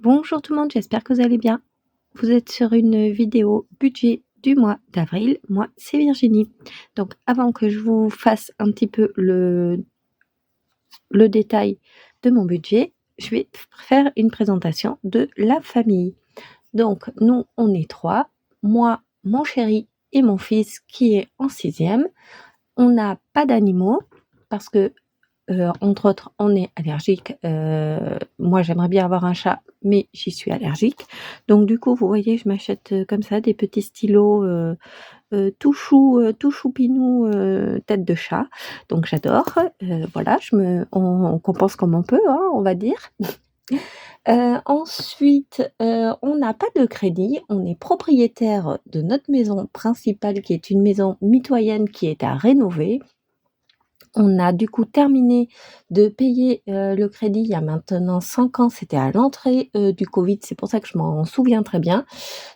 Bonjour tout le monde, j'espère que vous allez bien. Vous êtes sur une vidéo budget du mois d'avril. Moi, c'est Virginie. Donc, avant que je vous fasse un petit peu le détail de mon budget, je vais faire une présentation de la famille. Donc, nous, on est trois. Moi, mon chéri et mon fils qui est en sixième. On n'a pas d'animaux parce que entre autres, on est allergique. Moi, j'aimerais bien avoir un chat, mais j'y suis allergique. Donc du coup, vous voyez, je m'achète, comme ça des petits stylos, tout choupinou, tête de chat. Donc j'adore. Voilà, on compense comme on peut, hein, on va dire. Ensuite, on n'a pas de crédit. On est propriétaire de notre maison principale, qui est une maison mitoyenne qui est à rénover. On a du coup terminé de payer, le crédit il y a maintenant 5 ans, c'était à l'entrée, du covid, c'est pour ça que je m'en souviens très bien.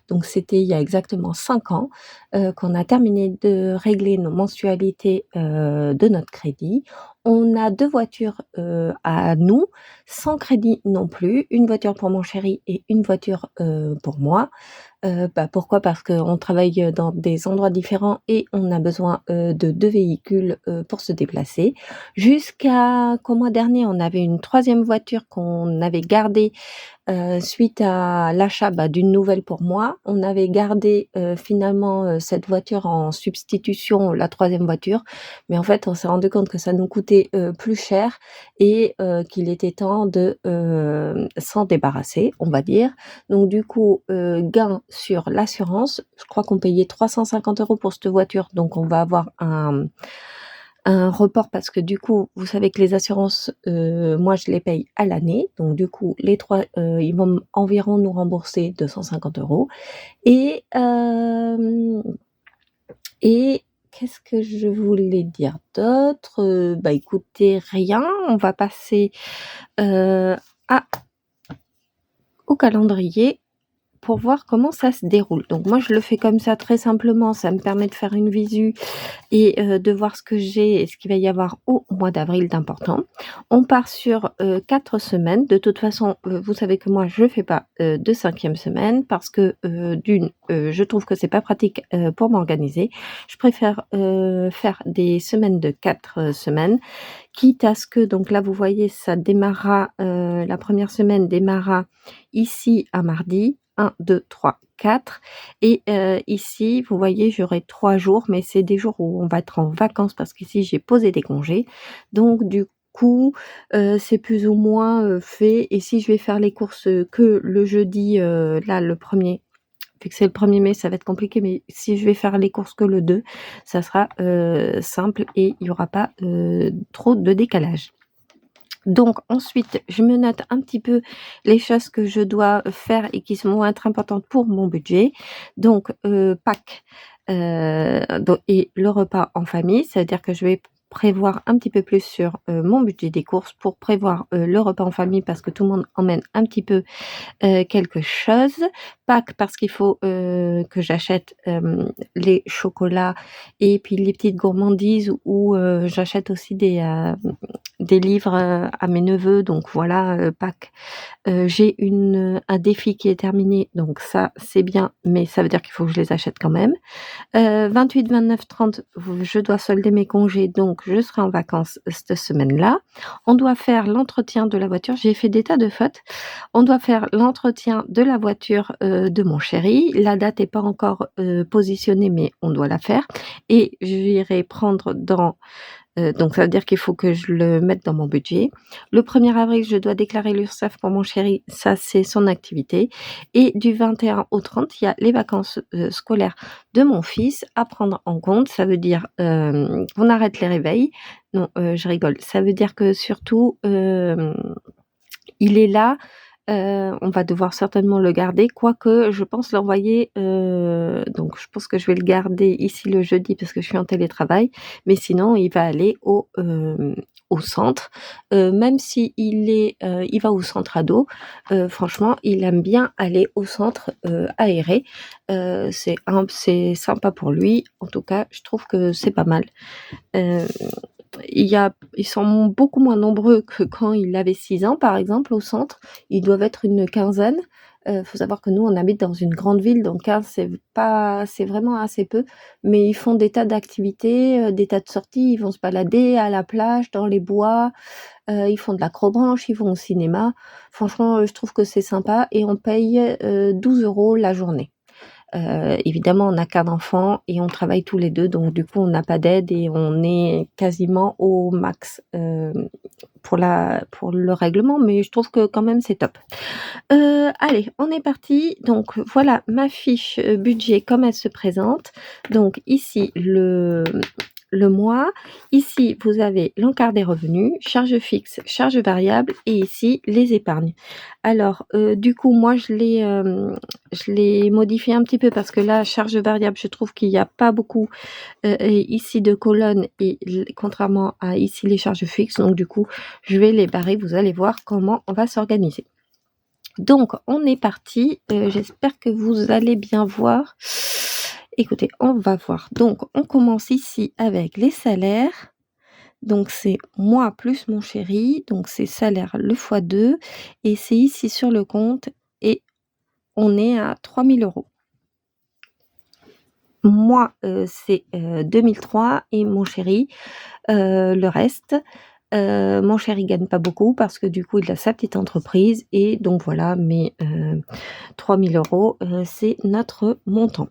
Donc c'était il y a exactement 5 ans, qu'on a terminé de régler nos mensualités, de notre crédit. On a 2 voitures, à nous, sans crédit non plus, une voiture pour mon chéri et une voiture, pour moi. Pourquoi? Parce qu'on travaille dans des endroits différents et on a besoin, de 2 véhicules, pour se déplacer. Jusqu'au mois dernier, on avait une troisième voiture qu'on avait gardée, suite à l'achat, d'une nouvelle pour moi. On avait gardé, finalement, cette voiture en substitution, la troisième voiture, mais en fait, on s'est rendu compte que ça nous coûtait, plus cher et qu'il était temps de, s'en débarrasser, on va dire. Donc du coup, gain sur l'assurance. Je crois qu'on payait 350 € pour cette voiture, donc on va avoir un report parce que du coup, vous savez que les assurances, moi je les paye à l'année, donc du coup les 3, ils vont environ nous rembourser 250 € et hem et qu'est-ce que je voulais dire d'autre? Écoutez, rien, on va passer, à au calendrier pour voir comment ça se déroule. Donc moi je le fais comme ça très simplement, ça me permet de faire une visu et de voir ce que j'ai et ce qu'il va y avoir au mois d'avril d'important. On part sur, 4 semaines. De toute façon, vous savez que moi je fais pas, de 5e semaine parce que, d'une, je trouve que c'est pas pratique, pour m'organiser. Je préfère, faire des semaines de 4 semaines, quitte à ce que donc là vous voyez ça démarrera, la première semaine démarrera ici à mardi, 1, 2, 3, 4 et ici vous voyez j'aurai 3 jours, mais c'est des jours où on va être en vacances parce qu'ici j'ai posé des congés. Donc du coup, c'est plus ou moins, fait et si je vais faire les courses, que le jeudi, là le 1er, vu que c'est le 1er mai, ça va être compliqué, mais si je vais faire les courses que le 2, ça sera, simple et il y aura pas, trop de décalage. Donc ensuite, je me note un petit peu les choses que je dois faire et qui vont être importantes pour mon budget. Donc, Pâques, et le repas en famille, c'est-à-dire que je vais prévoir un petit peu plus sur, mon budget des courses pour prévoir, le repas en famille parce que tout le monde emmène un petit peu quelque chose. Pâques parce qu'il faut, que j'achète, les chocolats et puis les petites gourmandises ou, j'achète aussi des livres, à mes neveux donc voilà, Pâques. J'ai un défi qui est terminé donc ça c'est bien, mais ça veut dire qu'il faut que je les achète quand même. 28, 29, 30, je dois solder mes congés, donc je serai en vacances cette semaine-là. On doit faire l'entretien de la voiture. J'ai fait des tas de fautes. On doit faire l'entretien de la voiture, de mon chéri. La date est pas encore, positionnée, mais on doit la faire et j'irai prendre donc ça veut dire qu'il faut que je le mette dans mon budget. Le 1er avril, je dois déclarer l'URSSAF pour mon chéri, ça c'est son activité et du 21 au 30, il y a les vacances, scolaires de mon fils à prendre en compte. Ça veut dire, qu'on arrête les réveils. Non, je rigole. Ça veut dire que surtout, il est là, on va devoir certainement le garder, quoique je pense l'envoyer, donc je pense que je vais le garder ici le jeudi parce que je suis en télétravail, mais sinon il va aller au centre, même il va au centre ado, franchement il aime bien aller au centre, aéré, c'est sympa pour lui, en tout cas je trouve que c'est pas mal. Heu ils sont beaucoup moins nombreux que quand il avait 6 ans, par exemple, au centre. Ils doivent être une quinzaine. Faut savoir que nous, on habite dans une grande ville, donc 15, c'est vraiment assez peu. Mais ils font des tas d'activités, des tas de sorties. Ils vont se balader à la plage, dans les bois. Ils font de l'acrobranche, ils vont au cinéma. Franchement, je trouve que c'est sympa et on paye 12 € la journée. Évidemment, on n'a qu'un enfant et on travaille tous les deux, donc du coup, on n'a pas d'aide et on est quasiment au max pour le règlement, mais je trouve que quand même c'est top. Allez, on est parti. Donc voilà ma fiche budget comme elle se présente. Donc ici le mois. Ici, vous avez l'encart des revenus, charges fixes, charges variables et ici les épargnes. Alors, du coup, moi je l'ai modifié un petit peu parce que là, charges variables, je trouve qu'il y a pas beaucoup ici de colonnes et contrairement à ici les charges fixes. Donc du coup, je vais les barrer. Vous allez voir comment on va s'organiser. Donc, on est parti. J'espère que vous allez bien voir. Écoutez, on va voir. Donc, on commence ici avec les salaires. Donc, c'est moi plus mon chéri. Donc, c'est salaire le x2. Et c'est ici sur le compte. Et on est à 3 000 €. Moi, c'est 2003 et mon chéri, le reste. Mon chéri gagne pas beaucoup parce que du coup, il a sa petite entreprise et donc voilà, mais 3 000 €, c'est notre montant.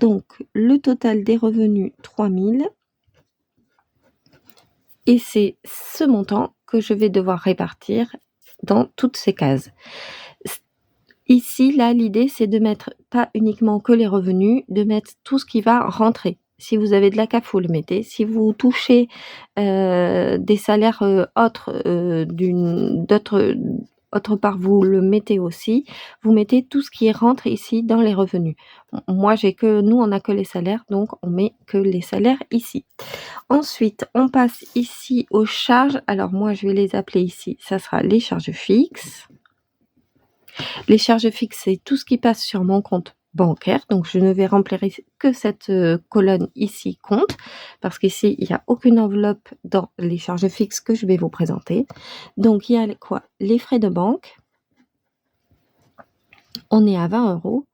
Donc le total des revenus, 3 000 et c'est ce montant que je vais devoir répartir dans toutes ces cases. Ici, là, l'idée, c'est de mettre pas uniquement que les revenus, de mettre tout ce qui va rentrer. Si vous avez de la CAF, vous le mettez. Si vous touchez des salaires autres autre part, vous le mettez aussi. Vous mettez tout ce qui rentre ici dans les revenus. Moi, nous, on n'a que les salaires, donc on met que les salaires ici. Ensuite, on passe ici aux charges. Alors moi, je vais les appeler ici. Ça sera les charges fixes. Les charges fixes, c'est tout ce qui passe sur mon compte bancaire. Donc, je ne vais remplir que cette colonne ici compte parce qu'ici, il n'y a aucune enveloppe dans les charges fixes que je vais vous présenter. Donc, il y a quoi? Les frais de banque. On est à 20 €.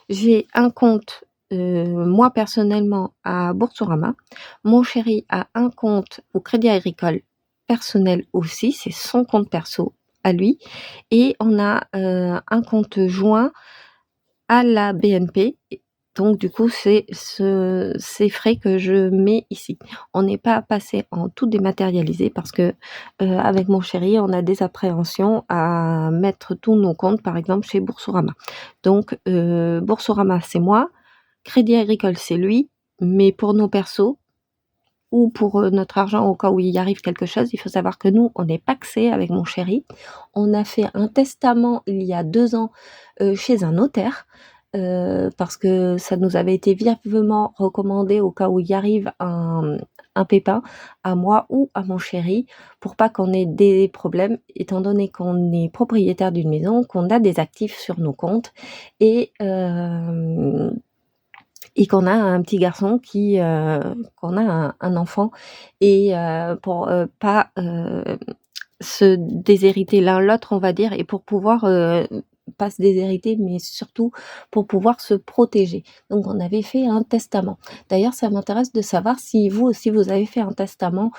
J'ai un compte, moi personnellement, à Boursorama. Mon chéri a un compte au Crédit Agricole personnel aussi. C'est son compte perso à lui. Et on a un compte joint à la BNP. Donc du coup, c'est ces frais que je mets ici. On n'est pas passé en tout dématérialisé parce que avec mon chéri, on a des appréhensions à mettre tous nos comptes, par exemple, chez Boursorama. Donc Boursorama, c'est moi. Crédit Agricole, c'est lui. Mais pour nos persos ou pour notre argent au cas où il arrive quelque chose, il faut savoir que nous, on est pacsé avec mon chéri. On a fait un testament il y a 2 ans chez un notaire parce que ça nous avait été vivement recommandé au cas où il arrive un pépin à moi ou à mon chéri pour pas qu'on ait des problèmes étant donné qu'on est propriétaire d'une maison, qu'on a des actifs sur nos comptes et qu'on a un petit garçon qu'on a un enfant et pour pas se déshériter l'un l'autre, on va dire, et pour pouvoir pas se déshériter, mais surtout pour pouvoir se protéger. Donc on avait fait un testament. D'ailleurs, ça m'intéresse de savoir si vous aussi vous avez fait un testament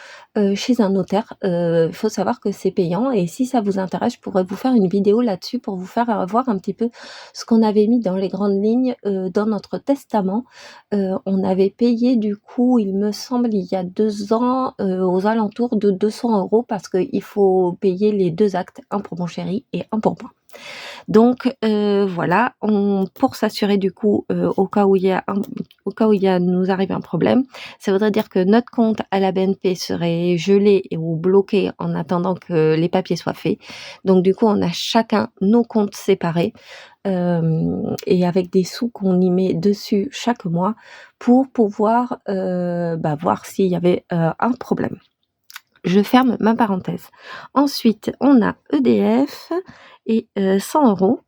chez un notaire. Il faut savoir que c'est payant et si ça vous intéresse, je pourrais vous faire une vidéo là-dessus pour vous faire voir un petit peu ce qu'on avait mis dans les grandes lignes dans notre testament. On avait payé du coup, il me semble, il y a 2 ans, aux alentours de 200 € parce qu'il faut payer les 2 actes, un pour mon chéri et un pour moi. Donc voilà, pour s'assurer du coup au cas où nous arrive un problème, ça voudrait dire que notre compte à la BNP serait gelé ou bloqué en attendant que les papiers soient faits. Donc du coup, on a chacun nos comptes séparés et avec des sous qu'on y met dessus chaque mois pour pouvoir voir s'il y avait un problème. Je ferme ma parenthèse. Ensuite, on a EDF et 100 €.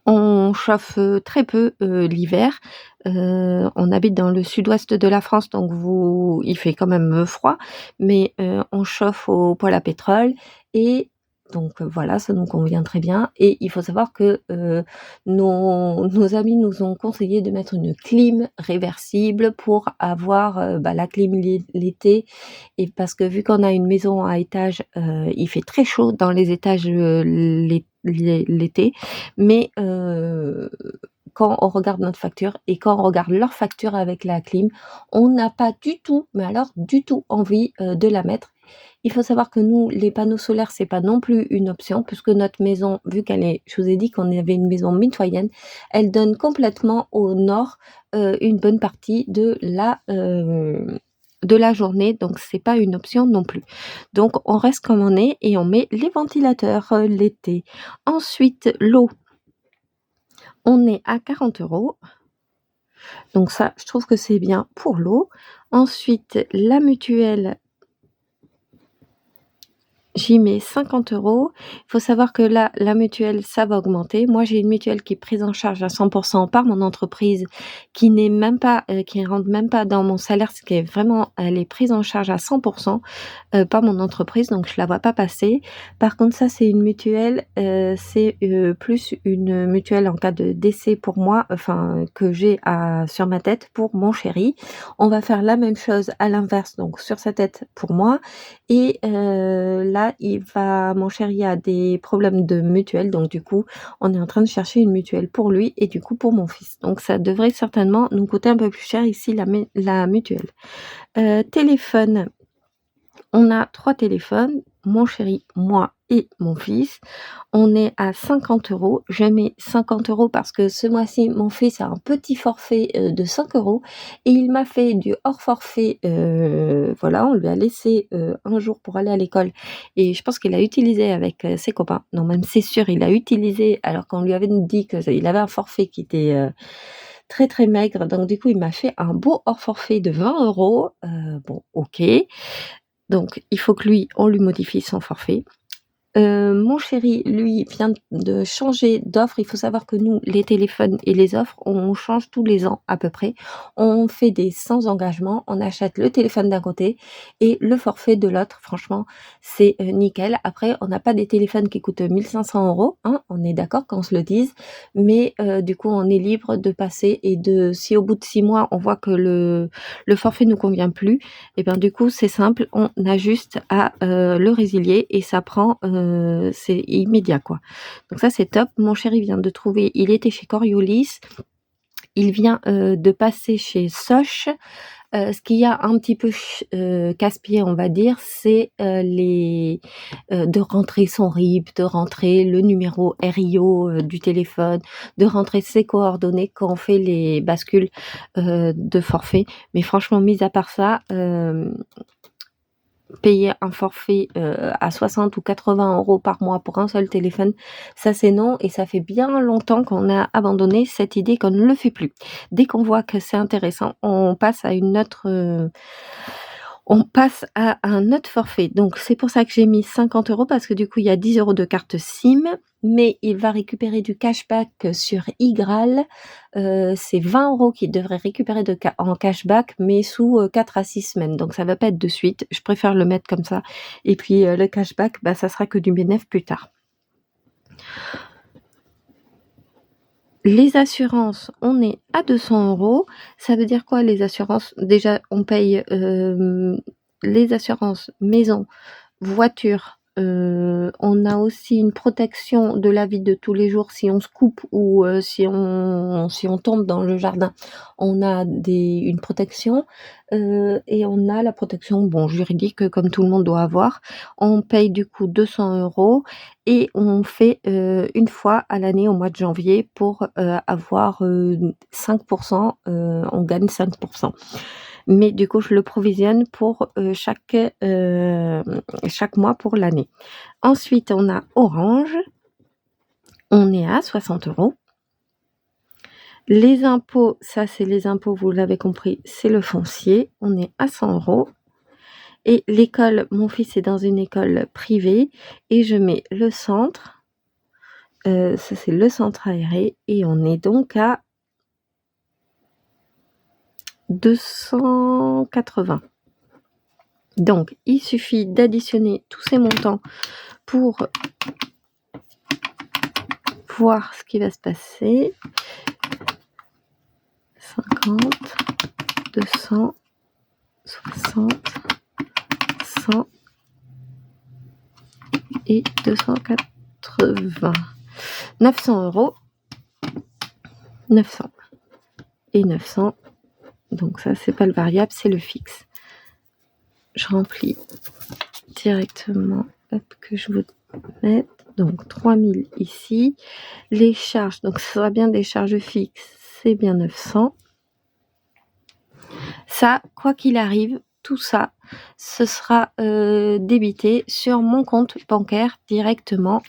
On chauffe, très peu, l'hiver. On habite dans le sud-ouest de la France, donc il fait quand même, froid, mais on chauffe au poêle à pétrole et donc voilà, ça nous convient très bien et il faut savoir que, nos amis nous ont conseillé de mettre une clim réversible pour avoir, la clim l'été et parce que vu qu'on a une maison à étage, il fait très chaud dans les étages, l'été, mais quand on regarde notre facture et quand on regarde leur facture avec la clim, on n'a pas du tout, mais alors du tout envie, de la mettre. Il faut savoir que nous, les panneaux solaires, c'est pas non plus une option puisque notre maison, vu qu'elle est je vous ai dit qu'on avait une maison mitoyenne, elle donne complètement au nord, une bonne partie de la journée, donc c'est pas une option non plus. Donc on reste comme on est et on met les ventilateurs, l'été. Ensuite, l'eau, on est à 40 €. Donc ça, je trouve que c'est bien pour l'eau. Ensuite, la mutuelle, j'y mets 50 €. Il faut savoir que là, la mutuelle, ça va augmenter. Moi, j'ai une mutuelle qui est prise en charge à 100 par mon entreprise, qui n'est même pas, qui rentre même pas dans mon salaire, ce qui est vraiment elle est prise en charge à 100 par mon entreprise, donc je la vois pas passer. Par contre, ça, c'est une mutuelle, c'est, plus une mutuelle en cas de décès pour moi, enfin, que j'ai sur ma tête pour mon chéri. On va faire la même chose à l'inverse, donc sur sa tête pour moi et là, mon chéri a des problèmes de mutuelle, donc du coup, on est en train de chercher une mutuelle pour lui et du coup pour mon fils. Donc ça devrait certainement nous coûter un peu plus cher ici la mutuelle. Téléphone, on a 3 téléphones, mon chéri, moi et mon fils. On est à 50 €. Je mets 50 € parce que ce mois-ci, mon fils a un petit forfait, de 5 € et il m'a fait du hors forfait, voilà, on lui a laissé, un jour pour aller à l'école et je pense qu'il a utilisé avec, ses copains. Non, même c'est sûr, il a utilisé alors qu'on lui avait dit qu'il avait un forfait qui était, très, très maigre. Donc du coup, il m'a fait un beau hors forfait de 20 €. Bon, OK. Donc il faut que lui, on lui modifie son forfait. Mon chéri, lui, vient de changer d'offre. Il faut savoir que nous, les téléphones et les offres, on change tous les ans à peu près. On fait des sans engagement, on achète le téléphone d'un côté et le forfait de l'autre. Franchement, c'est, nickel. Après, on n'a pas des téléphones qui coûtent 1 500 €, hein, on est d'accord qu'on se le dise, mais du coup, on est libre de passer et si au bout de 6 mois, on voit que le forfait nous convient plus et ben, du coup, c'est simple, on a juste à, le résilier et ça prend, c'est immédiat, quoi. Donc ça, c'est top. Mon chéri vient de trouver il était chez Coriolis, il vient, de passer chez Sosh. Ce qui a un petit peu casse-pied, on va dire, c'est, de rentrer son RIB, de rentrer le numéro RIO, du téléphone, de rentrer ses coordonnées quand on fait les bascules, de forfait. Mais franchement, mis à part ça, payer un forfait, à 60 ou 80 € par mois pour un seul téléphone, ça c'est non et ça fait bien longtemps qu'on a abandonné cette idée qu'on ne le fait plus. Dès qu'on voit que c'est intéressant, on passe à un autre forfait. Donc c'est pour ça que j'ai mis 50 € parce que du coup il y a 10 € de carte SIM, mais il va récupérer du cashback sur iGraal. C'est 20 € qu'il devrait récupérer en cashback, mais sous, 4 à 6 semaines. Donc ça va pas être de suite. Je préfère le mettre comme ça et puis, le cashback, ça sera que du bénéf plus tard. Les assurances, on est à 200 €. Ça veut dire quoi les assurances? Déjà, on paye, les assurances maison, voiture, on a aussi une protection de la vie de tous les jours si on se coupe ou, si on tombe dans le jardin. On a une protection, et on a la protection, bon, juridique, comme tout le monde doit avoir. On paye du coup 200 € et on fait, une fois à l'année au mois de janvier pour, avoir, 5 on gagne 5. Mais du coup, je le provisionne pour, chaque mois pour l'année. Ensuite, on a Orange, on est à 60 €. Les impôts, ça c'est les impôts, vous l'avez compris, c'est le foncier, on est à 100 € et l'école, mon fils est dans une école privée et je mets le centre, Ça c'est le centre aéré et on est donc à 280. Donc il suffit d'additionner tous ces montants pour voir ce qui va se passer. 50, 200, 60, 100 et 280. 900 €. 900 et 900. Donc ça, c'est pas le variable, c'est le fixe. Je remplis directement, hop, que je vous mette. Donc 3000 ici. Les charges, donc ce sera bien des charges fixes, c'est bien 900. Ça, quoi qu'il arrive, tout ça, ce sera débité sur mon compte bancaire directement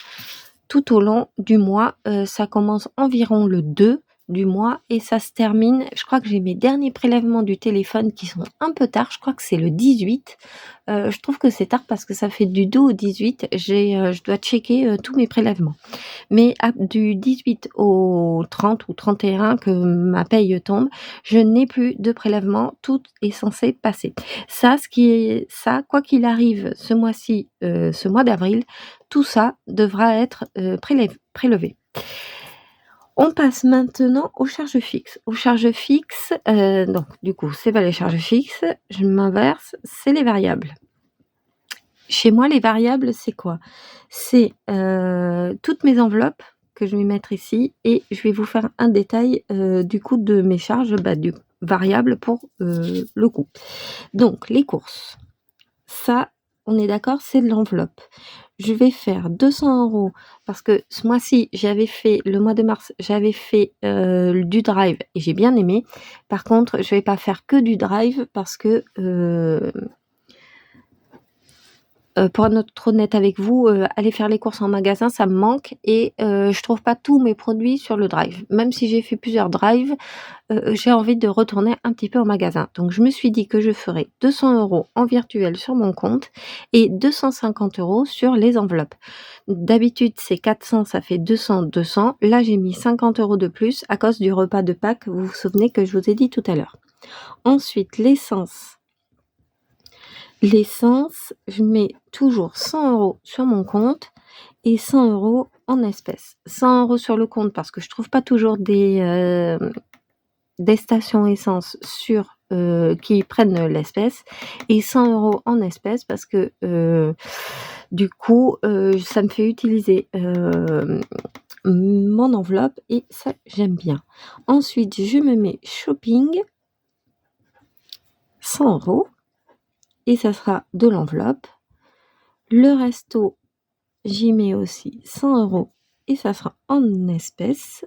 tout au long du mois. Ça commence environ le 2 du mois et ça se termine, je crois que j'ai mes derniers prélèvements du téléphone qui sont un peu tard, je crois que c'est le 18. Je trouve que c'est tard parce que ça fait du 2 au 18, je dois checker tous mes prélèvements. Mais du 18 au 30 ou 31 que ma paye tombe, je n'ai plus de prélèvement, tout est censé passer. Ça, quoi qu'il arrive ce mois-ci, ce mois d'avril, tout ça devra être prélevé. On passe maintenant aux charges fixes. Aux charges fixes, donc du coup, c'est pas les charges fixes, je m'inverse, c'est les variables. Chez moi, les variables, c'est quoi? C'est toutes mes enveloppes que je vais mettre ici et je vais vous faire un détail du coût de mes charges, du variable pour le coût. Donc, les courses, ça, on est d'accord, c'est de l'enveloppe. Je vais faire 200 € parce que ce mois-ci, le mois de mars, j'avais fait du drive et j'ai bien aimé. Par contre, je vais pas faire que du drive parce que pour être honnête avec vous, aller faire les courses en magasin, ça me manque et je trouve pas tous mes produits sur le drive. Même si j'ai fait plusieurs drives, j'ai envie de retourner un petit peu au magasin. Donc je me suis dit que je ferais 200 € en virtuel sur mon compte et 250 € sur les enveloppes. D'habitude, c'est 400, ça fait 200, 200. Là, j'ai mis 50 € de plus à cause du repas de Pâques, vous vous souvenez que je vous ai dit tout à l'heure. Ensuite, l'essence. L'essence, je mets toujours 100 € sur mon compte et 100 € en espèces. 100 € sur le compte parce que je trouve pas toujours des stations essence qui prennent l'espèce et 100 € en espèces parce que du coup, ça me fait utiliser mon enveloppe et ça, j'aime bien. Ensuite, je me mets shopping, 100 € et ça sera de l'enveloppe. Le resto, j'y mets aussi 100 € et ça sera en espèces.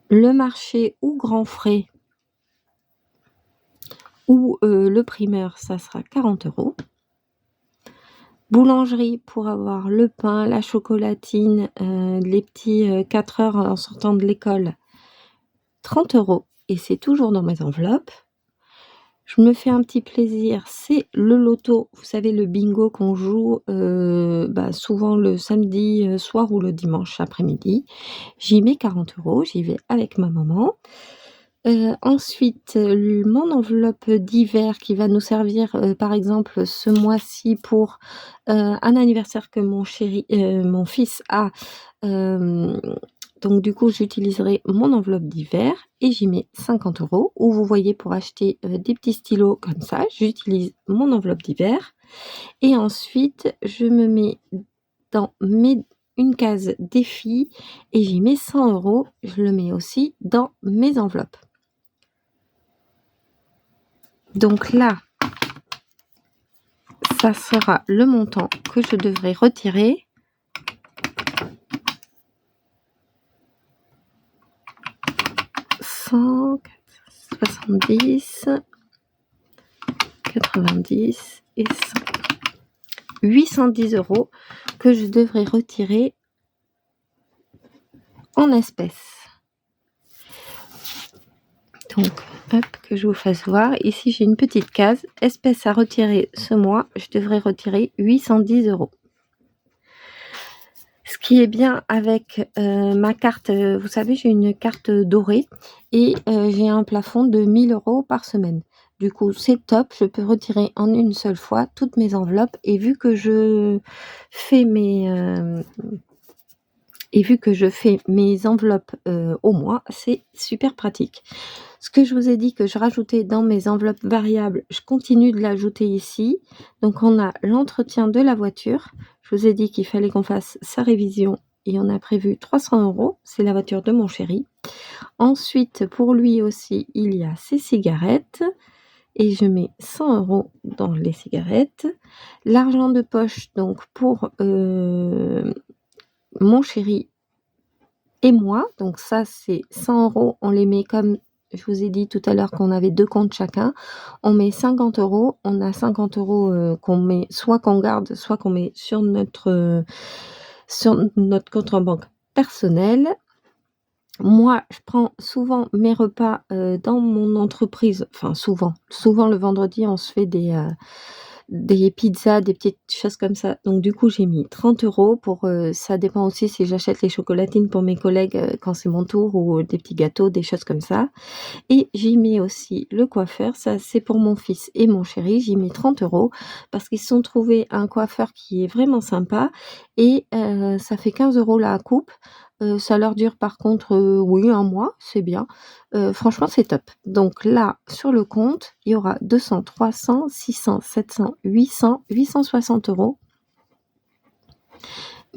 Le marché ou grand frais ou le primeur, ça sera 40 €. Boulangerie pour avoir le pain, la chocolatine, les petits 4 heures en sortant de l'école, 30 € et c'est toujours dans mes enveloppes. Je me fais un petit plaisir, c'est le loto, vous savez le bingo qu'on joue souvent le samedi soir ou le dimanche après-midi. J'y mets 40 €, j'y vais avec ma maman. Ensuite, mon enveloppe d'hiver qui va nous servir, par exemple ce mois-ci pour un anniversaire que mon fils a. Donc du coup, j'utiliserai mon enveloppe d'hiver et j'y mets 50 € ou vous voyez pour acheter des petits stylos comme ça, j'utilise mon enveloppe d'hiver et ensuite je me mets dans une case défi et j'y mets 100 €, je le mets aussi dans mes enveloppes. Donc là, ça sera le montant que je devrais retirer. « 70, 90 et 100. 810 € que je devrais retirer en espèces. Donc, hop, que je vous fasse voir. Ici, j'ai une petite case. Espèces à retirer ce mois. Je devrais retirer 810 €. Ce qui est bien avec ma carte, vous savez, j'ai une carte dorée et j'ai un plafond de 1 000 € par semaine. Du coup, c'est top, je peux retirer en une seule fois toutes mes enveloppes et vu que je fais mes enveloppes au mois, c'est super pratique. Ce que je vous ai dit que je rajoutais dans mes enveloppes variables, je continue de l'ajouter ici. Donc on a l'entretien de la voiture. Je vous ai dit qu'il fallait qu'on fasse sa révision et on a prévu 300 €. C'est la voiture de mon chéri. Ensuite, pour lui aussi, il y a ses cigarettes et je mets 100 € dans les cigarettes. L'argent de poche, donc pour mon chéri et moi, donc ça c'est 100 €, on les met comme je vous ai dit tout à l'heure qu'on avait 2 comptes chacun. On met 50 €, on a 50 € qu'on met soit qu'on garde, soit qu'on met sur notre compte en banque personnel. Moi, je prends souvent mes repas, dans mon entreprise, enfin souvent le vendredi, on se fait des pizzas, des petites choses comme ça. Donc du coup, j'ai mis 30 € pour, ça dépend aussi si j'achète les chocolatines pour mes collègues, quand c'est mon tour ou des petits gâteaux, des choses comme ça. Et j'y mets aussi le coiffeur, ça c'est pour mon fils et mon chéri, j'y mets 30 € parce qu'ils se sont trouvés un coiffeur qui est vraiment sympa et ça fait 15 € la coupe. Ça leur dure par contre, oui 1 mois, c'est bien. Franchement c'est top. Donc là, sur le compte, il y aura 200, 300, 600, 700, 800, 860 €.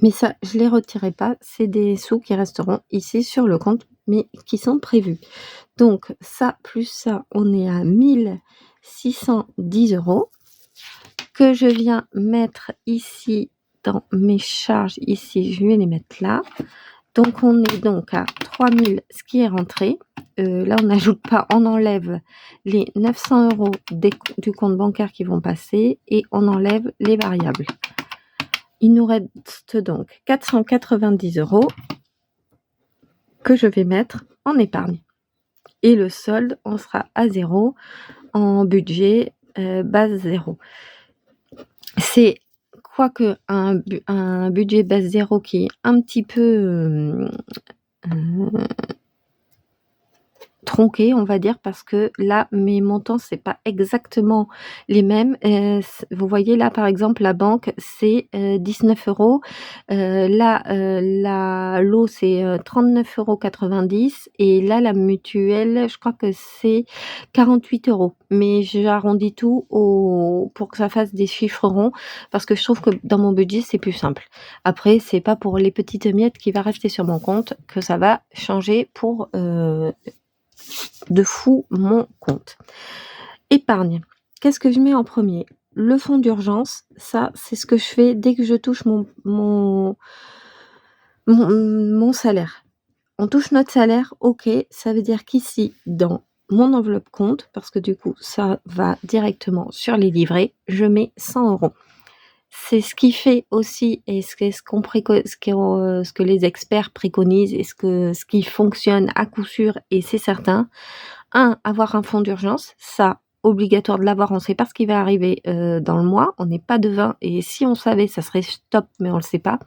Mais ça, je les retirerai pas, c'est des sous qui resteront ici sur le compte, mais qui sont prévus. Donc ça, plus ça, on est à 1 610 € que je viens mettre ici dans mes charges. Ici, je vais les mettre là. Donc on est donc à 3000, ce qui est rentré. Là, on n'ajoute pas, on enlève les 900 € du compte bancaire qui vont passer et on enlève les variables. Il nous reste donc 490 € que je vais mettre en épargne. Et le solde, on sera à 0 en budget base 0. C'est quoique un budget base 0 qui est un petit peu tronqué, on va dire, parce que là, mes montants, c'est pas exactement les mêmes. Vous voyez là, par exemple, la banque, c'est 19 €. Là, l'eau, c'est 39,90 € et là, la mutuelle, je crois que c'est 48 €. Mais j'arrondis tout pour que ça fasse des chiffres ronds parce que je trouve que dans mon budget, c'est plus simple. Après, c'est pas pour les petites miettes qui va rester sur mon compte que ça va changer pour de fou mon compte. Épargne. Qu'est-ce que je mets en premier? Le fonds d'urgence, ça c'est ce que je fais dès que je touche mon salaire. On touche notre salaire, OK, ça veut dire qu'ici dans mon enveloppe compte, parce que du coup ça va directement sur les livrets, je mets 100 €. C'est ce qui fait aussi et ce que les experts préconisent et ce qui fonctionne à coup sûr et c'est certain. Avoir un fonds d'urgence, ça, obligatoire de l'avoir, on sait pas ce qui va arriver, dans le mois, on n'est pas devin et si on savait, ça serait top, mais on le sait pas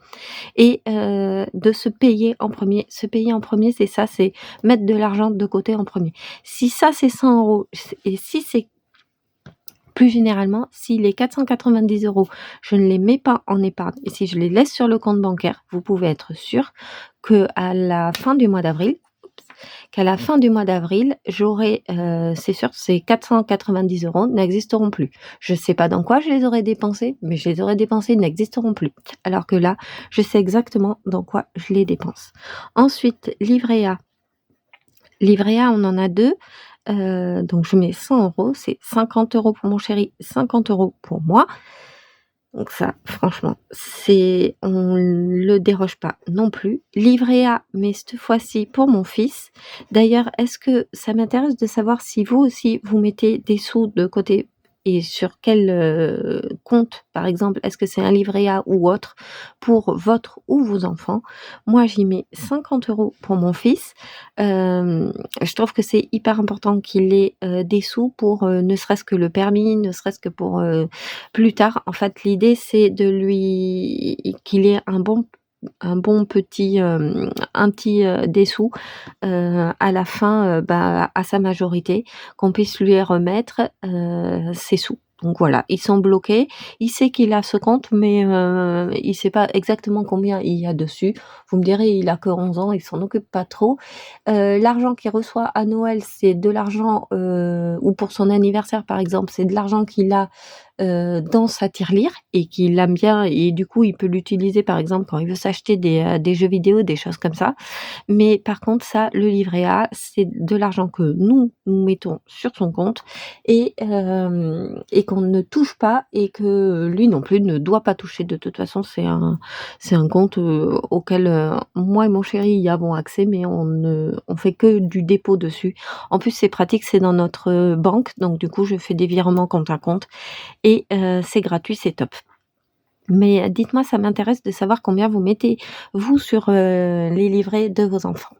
et de se payer en premier. Se payer en premier, c'est ça, c'est mettre de l'argent de côté en premier. Si ça, c'est 100 € et si c'est plus généralement, si les 490 €, je ne les mets pas en épargne et si je les laisse sur le compte bancaire, vous pouvez être sûr qu'à la fin du mois d'avril, j'aurai, c'est sûr, ces 490 € n'existeront plus. Je ne sais pas dans quoi je les aurais dépensés, mais je les aurais dépensés, ils n'existeront plus. Alors que là, je sais exactement dans quoi je les dépense. Ensuite, livret A. Livret A, on en a 2. Donc je mets 100 €, c'est 50 € pour mon chéri, 50 € pour moi. Donc ça, franchement, on le déroge pas non plus. Livret A, mais cette fois-ci pour mon fils. D'ailleurs, est-ce que ça m'intéresse de savoir si vous aussi, vous mettez des sous de côté et sur quel compte, par exemple, est-ce que c'est un livret A ou autre pour votre ou vos enfants? Moi, j'y mets 50 € pour mon fils. Je trouve que c'est hyper important qu'il ait des sous pour ne serait-ce que le permis, ne serait-ce que pour plus tard. En fait, l'idée, c'est qu'il ait un bon un bon petit, des sous, à la fin, à sa majorité, qu'on puisse lui remettre, ses sous. Donc voilà, ils sont bloqués. Il sait qu'il a ce compte, mais il sait pas exactement combien il y a dessus. Vous me direz, il a que 11 ans, il s'en occupe pas trop. L'argent qu'il reçoit à Noël, c'est de l'argent, ou pour son anniversaire, par exemple, c'est de l'argent qu'il a, dans sa tirelire et qu'il aime bien et du coup, il peut l'utiliser, par exemple, quand il veut s'acheter des jeux vidéo, des choses comme ça. Mais par contre, ça, le livret A, c'est de l'argent que nous mettons sur son compte et qu'on ne touche pas et que lui non plus ne doit pas toucher. De toute façon, c'est un compte, auquel, moi et mon chéri y avons accès, mais on fait que du dépôt dessus. En plus, c'est pratique, c'est dans notre, banque, donc du coup, je fais des virements compte à compte et c'est gratuit, c'est top. Mais dites-moi, ça m'intéresse de savoir combien vous mettez, vous, sur, les livrets de vos enfants.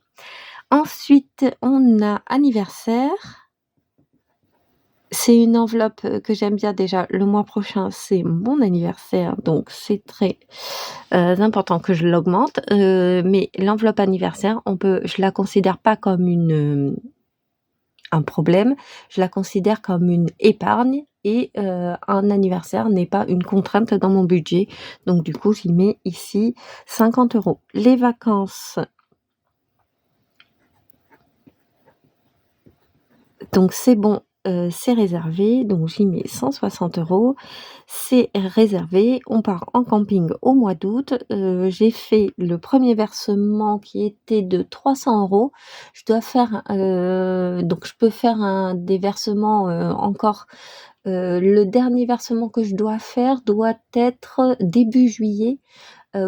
Ensuite, on a anniversaire. C'est une enveloppe, que j'aime bien déjà. Le mois prochain, c'est mon anniversaire, donc c'est très, important que je l'augmente. Mais l'enveloppe anniversaire, je la considère pas comme un problème, je la considère comme une épargne et un anniversaire n'est pas une contrainte dans mon budget. Donc du coup, j'y mets ici 50 €. Les vacances, donc c'est bon, c'est réservé, donc j'y mets 160 €. C'est réservé, on part en camping au mois d'août. J'ai fait le premier versement qui était de 300 €. Je dois faire, donc je peux faire des versements, encore. Le dernier versement que je dois faire doit être début juillet,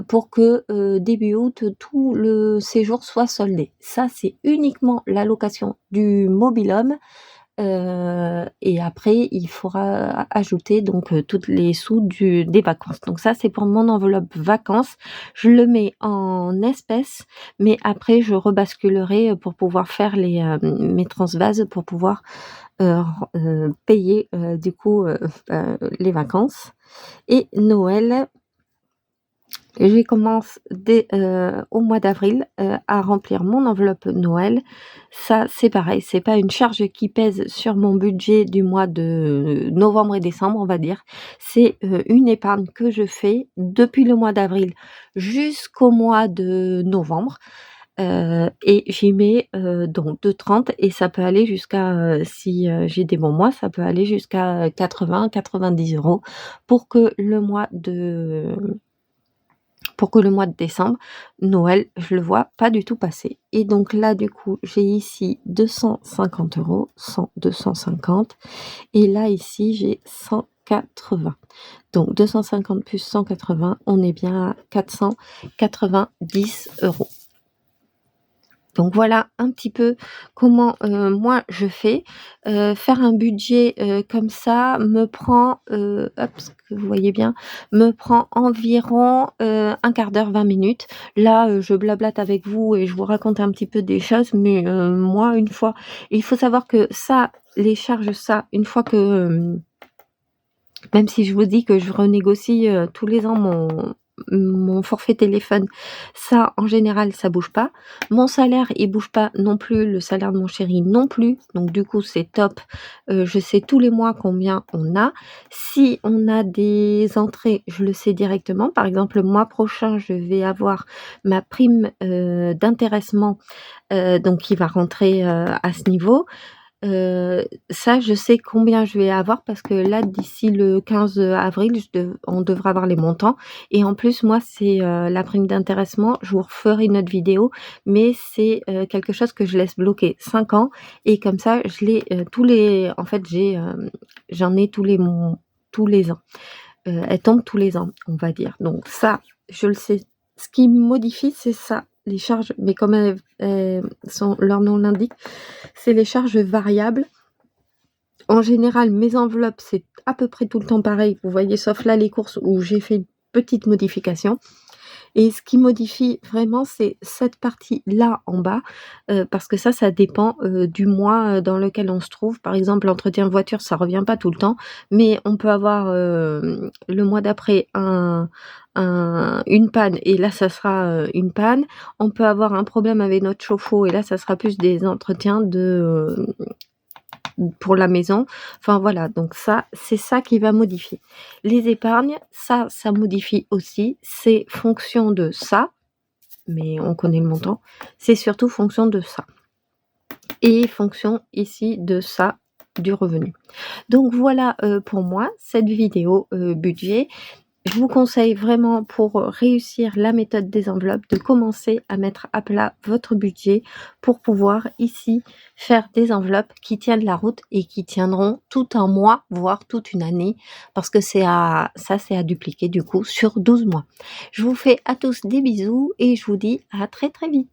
pour que, début août, tout le séjour soit soldé. Ça, c'est uniquement la location du mobil-home, et après il faudra ajouter donc, toutes les sous des vacances. Donc ça, c'est pour mon enveloppe vacances. Je le mets en espèces, mais après je rebasculerai, pour pouvoir faire mes transvases pour pouvoir, payer, du coup, les vacances et Noël. Je commence dès, au mois d'avril, à remplir mon enveloppe Noël. Ça, c'est pareil, c'est pas une charge qui pèse sur mon budget du mois de novembre et décembre, on va dire. C'est, une épargne que je fais depuis le mois d'avril jusqu'au mois de novembre, et j'y mets, donc de 30 et ça peut aller jusqu'à, si, j'ai des bons mois, ça peut aller jusqu'à 80-90 € pour que le mois de pour que le mois de décembre, Noël, je le vois pas du tout passer. Et donc là, du coup, j'ai ici 250 €, 250 et là, ici, j'ai 180. Donc 250 plus 180, on est bien à 490 €. Donc voilà un petit peu comment, moi je fais. Faire un budget, comme ça me prend, hop, ce que vous voyez bien, me prend environ, 1/4 d'heure, 20 minutes. Là, je blablate avec vous et je vous raconte un petit peu des choses, mais moi une fois il faut savoir que ça, les charges, ça, une fois que, même si je vous dis que je renégocie, tous les ans mon forfait téléphone, ça, en général, ça bouge pas. Mon salaire, il bouge pas non plus, le salaire de mon chéri non plus, donc du coup, c'est top. Je sais tous les mois combien on a. Si on a des entrées, je le sais directement. Par exemple, le mois prochain, je vais avoir ma prime, d'intéressement, donc qui va rentrer, à ce niveau. Ça, je sais combien je vais avoir parce que là, d'ici le 15 avril, on devrait avoir les montants et en plus, moi, c'est, la prime d'intéressement. Je vous referai une autre vidéo, mais c'est, quelque chose que je laisse bloquer 5 ans et comme ça, je l'ai, en fait, j'en ai tous les ans. Elle tombe tous les ans, on va dire. Donc ça, je le sais. Ce qui me modifie, c'est ça, les charges, mais comme leur nom l'indique, c'est les charges variables. En général, mes enveloppes, c'est à peu près tout le temps pareil, vous voyez, sauf là les courses où j'ai fait une petite modification. Et ce qui modifie vraiment, c'est cette partie-là en bas, parce que ça dépend, du mois, dans lequel on se trouve. Par exemple, l'entretien voiture, ça revient pas tout le temps, mais on peut avoir, le mois d'après une panne et là, ça sera, une panne. On peut avoir un problème avec notre chauffe-eau et là, ça sera plus des entretiens pour la maison. Enfin voilà, donc ça, c'est ça qui va modifier. Les épargnes, ça modifie aussi. C'est fonction de ça, mais on connaît le montant. C'est surtout fonction de ça. Et fonction ici de ça, du revenu. Donc voilà pour moi cette vidéo budget. Je vous conseille vraiment pour réussir la méthode des enveloppes de commencer à mettre à plat votre budget pour pouvoir ici faire des enveloppes qui tiennent la route et qui tiendront tout un mois, voire toute une année, parce que c'est à dupliquer du coup sur 12 mois. Je vous fais à tous des bisous et je vous dis à très très vite.